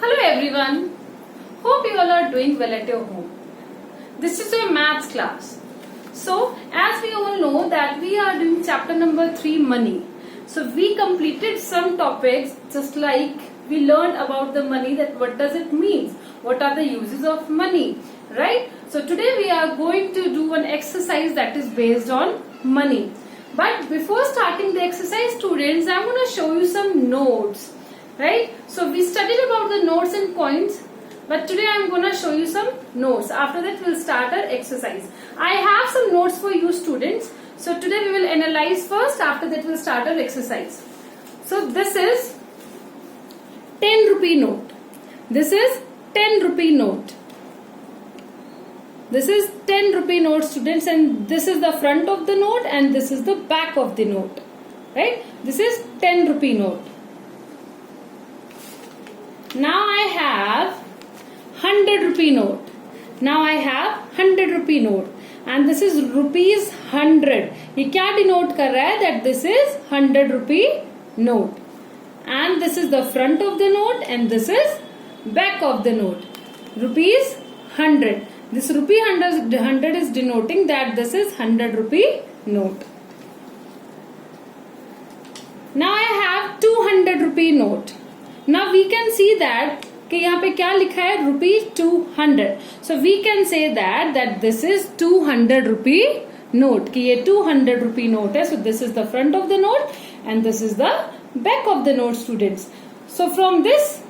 Hello everyone. Hope you all are doing well at your home. This is your maths class. So as we all know that we are doing chapter number 3 money. So we completed some topics just like we learned about the money, that what does it mean? What are the uses of money? Right? So today we are going to do an exercise that is based on money. But before starting the exercise, students, I'm going to show you some notes. Right? So we studied about the notes and points, but today I'm going to show you some notes. After that we'll start our exercise. I have some notes for you students. So today we will analyze first, after that we'll start our exercise. So this is 10 rupee note. This is 10 rupee note. This is 10 rupee note, students, and this is the front of the note and this is the back of the note. Right? This is 10 rupee note. Now I have 100 rupee note. Now I have 100 rupee note. And this is rupees 100. ये क्या denote कर रहा है? That this is 100 rupee note. And this is the front of the note and this is back of the note. Rupees 100. This rupee 100 is denoting that this is 100 rupee note. Now I have 200 rupee note. Now we can see that कि यहाँ पे क्या लिखा है? Rupees 200. So we can say that this is 200 rupee note. कि ये 200 rupee note है. So this is the front of the note and this is the back of the note, students. So from this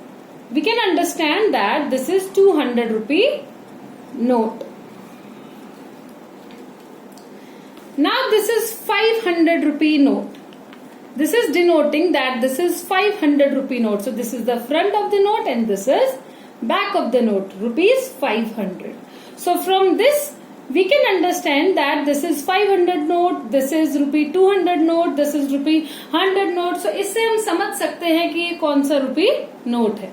we can understand that this is 200 rupee note. Now this is 500 rupee note. This is denoting that this is 500 rupee note. So this is the front of the note and this is back of the note. Rupees 500. So from this we can understand that this is 500 note, this is rupee 200 note, this is rupee 100 note. So इससे हम समझ सकते हैं कि ये कौन सा rupee note है.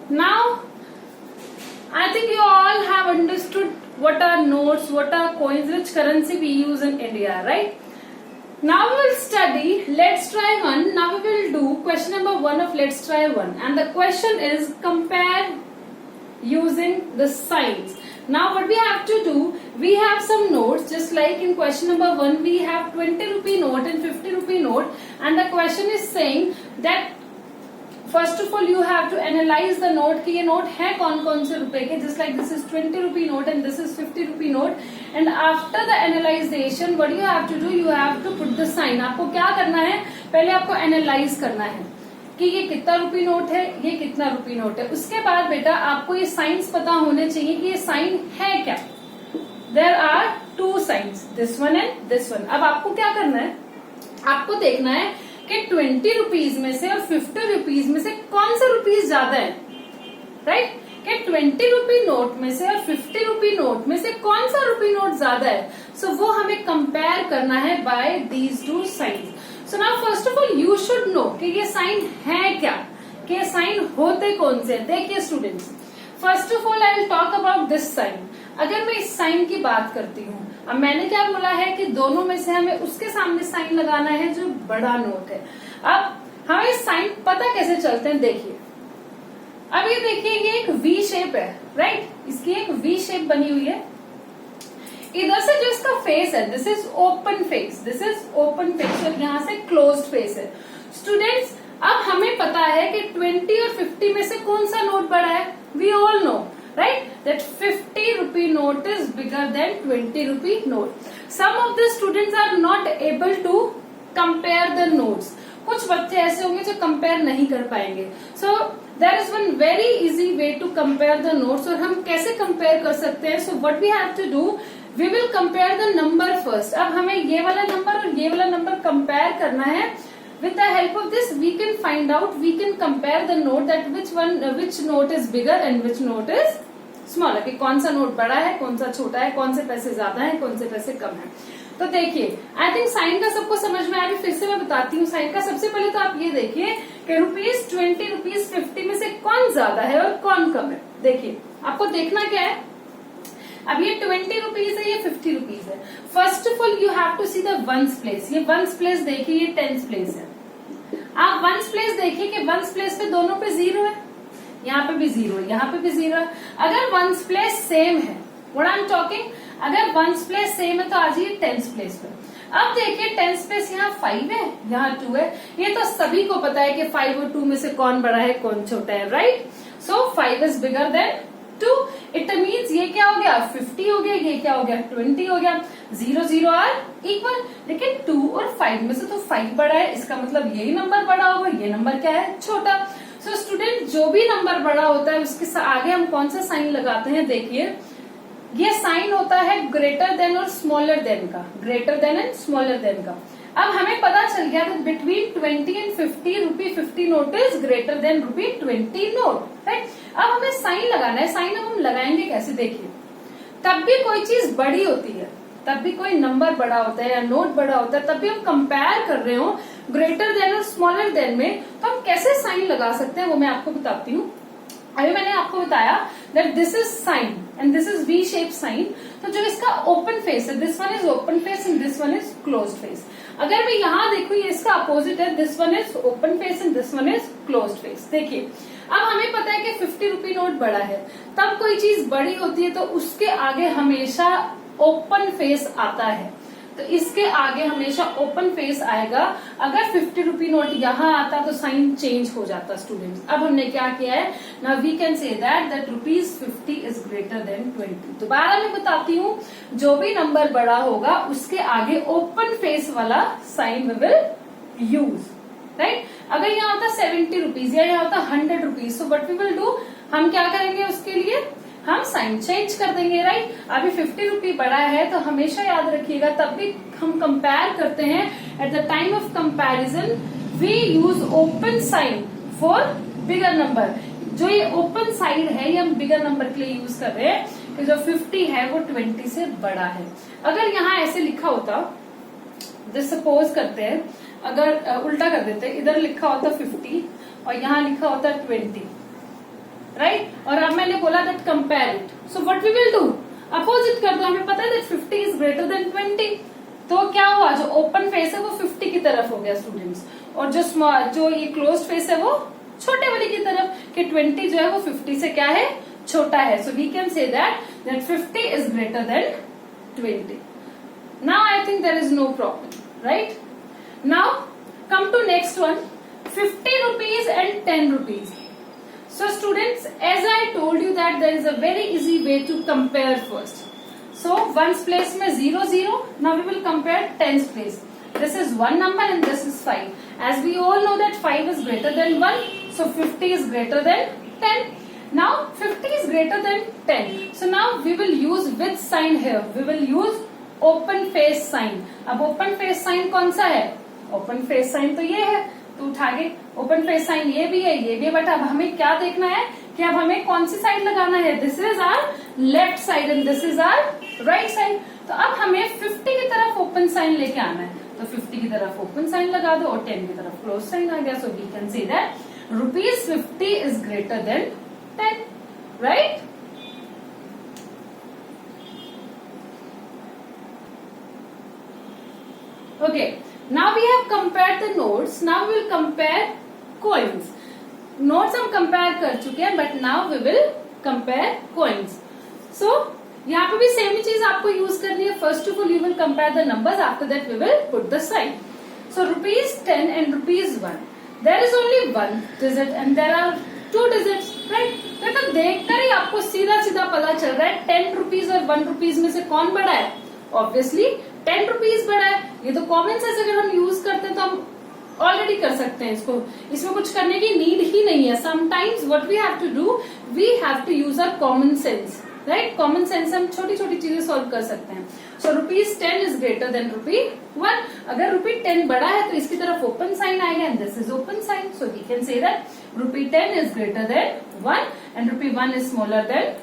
Now I think you all have understood what are notes, what are coins, which currency we use in India, right? Now we will study Let's Try One. Now we will do question number 1 of Let's Try One, and the question is compare using the signs. Now what we have to do, we have some notes, just like in question number 1 we have 20 rupee note and 50 rupee note, and the question is saying that first of all you have to analyze the note कि ये note है कौन से रुपए के, just like this is 20 rupee note and this is 50 rupee note, and after the analyzation what you have to do, you have to put the sign. आपको क्या करना है, पहले आपको analyze करना है कि ये कितना रुपी नोट है, ये कितना रुपी नोट है. उसके बाद बेटा आपको ये साइंस पता होने चाहिए कि ये साइन है क्या. There are two signs, this one and this one. अब आपको क्या करना है, आपको देखना है कि 20 रुपीज में से और 50 रुपीज में से कौन सा रुपीज ज्यादा है. राइट? कि 20 रुपी नोट में से और 50 रुपी नोट में से कौन सा रुपी नोट ज्यादा है. सो वो हमें कंपेयर करना है by these two signs. So now first of all you should know कि ये साइन है क्या, कि ये साइन होते कौन से. देखिए students, first of all I will talk about this sign. अगर मैं इस साइन की बात करती हूँ, अब मैंने क्या बोला है कि दोनों में से हमें उसके सामने साइन लगाना है जो बड़ा नोट है. अब हमें साइन पता कैसे चलते हैं, देखिए. अब ये देखिए ये एक वी शेप है, राइट? इसकी एक वी शेप बनी हुई है. इधर से जो इसका फेस है, this is open face, this is open face और यहाँ से क्लोज्ड फेस है. स्टूडेंट्स, अब हमें पता है कि 20 और 50 में से कौन सा नोट बड़ा है. We all know, right, that 50 rupee note is bigger than 20 rupee note. Some of the students are not able to compare the notes. कुछ बच्चे ऐसे होंगे जो कंपेयर नहीं कर पाएंगे. So there is one very easy way to compare the notes. और हम कैसे कंपेयर कर सकते हैं? So what we have to do, we will compare the number first. अब हमें ये वाला नंबर और ये वाला नंबर कंपेयर करना है. With the help of this, we can find out, we can compare the note that which note is bigger and which note is smaller. कि कौन सा नोट बड़ा है, कौन सा छोटा है, कौन से पैसे ज्यादा है, कौन से पैसे कम है. तो देखिए, आई थिंक साइन का सबको समझ में आया. फिर से मैं बताती हूँ साइन का. सबसे पहले तो आप ये देखिए कि रुपीज 20, रुपीज 50 में से कौन ज्यादा है और कौन कम है. देखिए, आपको देखना क्या है. अब ये 20 रुपीज है, ये 50 रुपीज है. First of all you have to see the ones place. ये वंस प्लेस देखिए, ये टेंस प्लेस है. आप वंस प्लेस देखिए कि वंस प्लेस पे दोनों पे 0 है, यहाँ पे भी 0 है, यहाँ पे भी 0 है। अगर वंस प्लेस सेम है, व्हाट आई एम टॉकिंग, अगर वंस प्लेस सेम है तो आ जाइए टेंस प्लेस पे। अब देखिए टेंस प्लेस यहाँ 5 है, यहाँ 2 है। ये तो सभी को पता है कि 5 और 2 में से कौन बड़ा है कौन छोटा है, right. So 5 is bigger than 2। It means ये क्या हो गया 50 हो गया, ये क्या हो गया 20 हो गया। 0 0 आर इक्वल, लेकिन 2 और 5 में से तो 5 बड़ा है, इसका मतलब यही नंबर बड़ा होगा, ये नंबर क्या है छोटा। सो स्टूडेंट जो भी नंबर बड़ा होता है उसके आगे हम कौन सा साइन लगाते हैं, देखिए ये साइन होता है ग्रेटर देन और स्मॉलर देन का, greater than and smaller than का। अब हमें पता चल गया कि between 20 and 50 rupee 50 note is greater than rupee 20 note, right. अब हमें साइन लगाना है, साइन अब हम लगाएंगे कैसे, देखिए तब भी कोई चीज बड़ी होती है, तब भी कोई नंबर बड़ा होता है या नोट बड़ा होता है, तब भी हम कंपेयर कर रहे हो ग्रेटर देन और स्मॉलर देन में, तो हम कैसे साइन लगा सकते हैं वो मैं आपको बताती हूँ। अभी मैंने आपको बताया that this is sign and this is V shape sign, तो जो इसका ओपन फेस है, this one is open face and this one is closed face. अगर मैं यहाँ देखूँ ये इसका अपोजिट है, this one is open face and this one is closed face. देखिए अब हमें पता है कि 50 रुपी नोट बड़ा है, तब कोई चीज बड़ी होती है तो उसके आगे हमेशा ओपन फेस आता है, तो इसके आगे हमेशा ओपन फेस आएगा। अगर 50 रुपी नोट यहाँ आता तो साइन चेंज हो जाता स्टूडेंट्स। अब हमने क्या किया है, now we can say that rupees 50 is greater than 20। दोबारा मैं बताती हूँ, जो भी नंबर बड़ा होगा उसके आगे ओपन फेस वाला sign we will use, right. अगर यहाँ होता 70 रुपीज या यहाँ होता 100 rupees, so what we will do, हम क्या करेंगे उसके लिए, हम साइन चेंज कर देंगे, राइट। अभी 50 रुपी बड़ा है तो हमेशा याद रखिएगा तब भी हम कंपेयर करते हैं, at the time of comparison we use open sign for bigger number. जो ये ओपन साइड है ये हम बिगर नंबर के लिए यूज कर रहे हैं कि जो 50 है वो 20 से बड़ा है। अगर यहाँ ऐसे लिखा होता, सपोज करते हैं, अगर उल्टा कर देते, इधर लिखा होता 50 और यहाँ लिखा होता 20, राइट। और अब मैंने बोला that compare it, so what we will do, opposite कर दो। हमें पता है दैट 50 इज ग्रेटर देन 20, तो क्या हुआ, जो ओपन फेस है वो 50 की तरफ हो गया स्टूडेंट्स, और जो ये क्लोज्ड फेस है वो छोटे वाले की तरफ, कि 20 जो है वो 50 से क्या है छोटा है। So we can say that 50 is greater than 20। Now I think there is no problem, right. Now come to next one, 50 rupees and 10 rupees. So students, as I told you that there is a very easy way to compare first. So ones place में 0 0. Now we will compare tens place. This is one number and this is 5. As we all know that 5 is greater than 1, so 50 is greater than 10. Now 50 is greater than 10. So now we will use which sign here? We will use open face sign. अब open face sign कौन सा है? Open face sign तो ये है, तो उठा के ओपन फेस साइन ये भी है, ये भी है, बट अब हमें क्या देखना है कि अब हमें कौन सी साइड लगाना है। This is our left side and this is our right side. तो अब हमें 50 की तरफ ओपन साइन लेके आना है, तो 50 की तरफ ओपन साइन लगा दो और 10 की तरफ क्लोज साइन आ गया। So we can say that rupees 50 is greater than 10, right. Okay, now we have compared the notes. Now we will compare coins. Notes हम compare कर चुके हैं, but now we will compare coins. So यहाँ पे भी same ही चीज आपको use करनी है। First of all, you will compare the numbers. After that, we will put the sign. So rupees 10 and rupees 1. There is only one digit and there are two digits, right? तो देखकर ही आपको सीधा सीधा पता चल रहा है 10 रुपीज और 1 रुपीज में से कौन बड़ा है। ऑब्वियसली 10 रुपीज बड़ा है। ये तो कॉमन सेंस अगर हम यूज करते हैं तो हम ऑलरेडी कर सकते हैं इसको, इसमें कुछ करने की नीड ही नहीं है। Sometimes what we have to do, we have to use our common sense, right. Common sense हम छोटी छोटी चीजें सॉल्व कर सकते हैं। So rupees 10 is greater than rupee 1। अगर रुपी 10 बड़ा है तो इसकी तरफ ओपन साइन आएगा and this is open sign. So we can say that rupee 10 is greater than 1 and rupee 1 is smaller than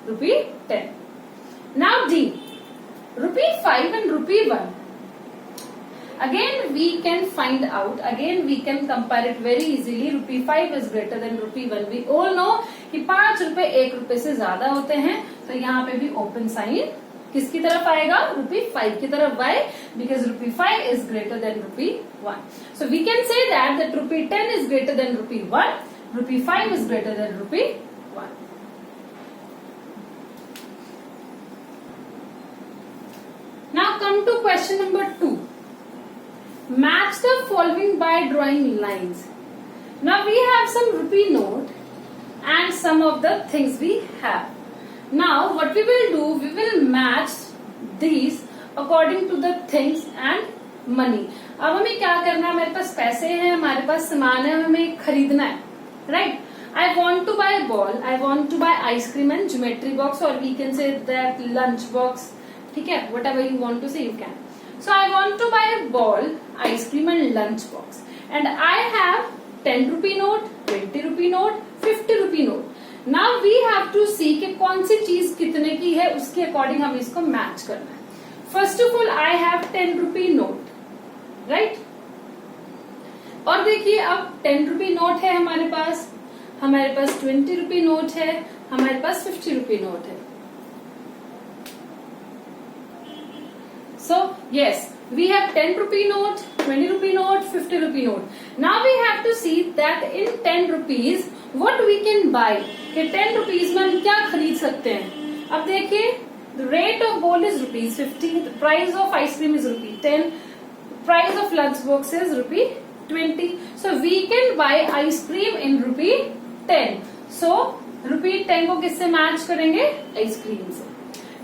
rupee 10। Now D, rupee 5 and rupee 1. Again we can find out, again we can compare it very easily. Rupee 5 is greater than rupee 1. We all know कि 5 रुपए 1 रुपए से ज्यादा होते हैं, तो यहाँ पे भी ओपन साइन किसकी तरफ आएगा? ₹5 की तरफ. Why? Because ₹5 is greater than ₹1. So we can say that ₹10 is greater than ₹1. ₹5 is greater than ₹1. Now come to question number 2. Match the following by drawing lines. Now we have some rupee note and some of the things we have. Now what we will do, we will match these according to the things and money. अब हमें क्या करना है? हमारे पास पैसे हैं, हमारे पास सामान है, हमें खरीदना है, right? I want to buy a ball, I want to buy ice cream and geometry box, or we can say that lunch box. ठीक है, whatever you want to say you can. So I want to buy a ball, ice cream and lunch box, and I have 10 rupee note, 20 rupee note, 50 rupee note. Now we have to see कि कौन सी चीज कितने की है, उसके according हमें इसको match करना है. First of all I have 10 rupee note, right? और देखिए अब 10 rupee नोट है हमारे पास 20 rupee नोट है, हमारे पास 50 rupee नोट है. So yes, we have 10 rupee note, 20 rupee note, 50 rupee note. Now we have to see that in 10 rupees what we can buy. कि 10 rupees में हम क्या खरीद सकते हैं? अब देखिए, the rate of ball is ₹50, the price of ice cream is ₹10, price of lunch box is ₹20. So we can buy ice cream in ₹10. So ₹10 को किससे मैच करेंगे? आइस क्रीम से.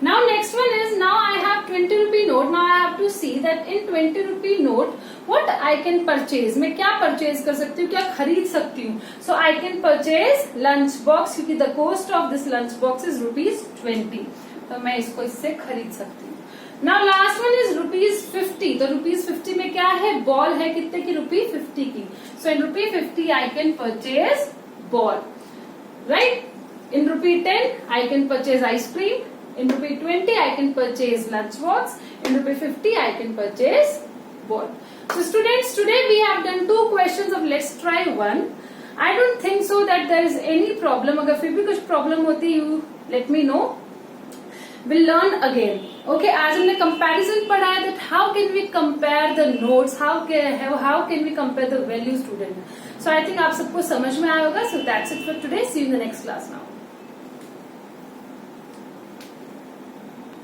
Now next one is, now I have 20 rupee note. Now I have to see that in 20 rupee note what I can purchase. मैं क्या purchase कर सकती हूँ, क्या खरीद सकती हूँ? So I can purchase lunch box, क्योंकि the cost of this lunch box is ₹20. तो मैं इसको इससे खरीद सकती हूँ. Now last one is ₹50. तो ₹50 में क्या है? बॉल है, कितने की? ₹50 की. So in ₹50 I can purchase ball, right? In ₹10 I can purchase ice cream. In ₹20 I can purchase lunch box. In ₹50 I can purchase ball. So students, today we have done 2 questions of let's try one. I don't think so that there is any problem. अगर फिर भी कुछ problem होती, you let me know. We'll learn again. Okay, आज हमने comparison पढ़ा है, that how can we compare the notes, how can we compare the value student. So I think आप सबको समझ में आया होगा. So that's it for today. See you in the next class now.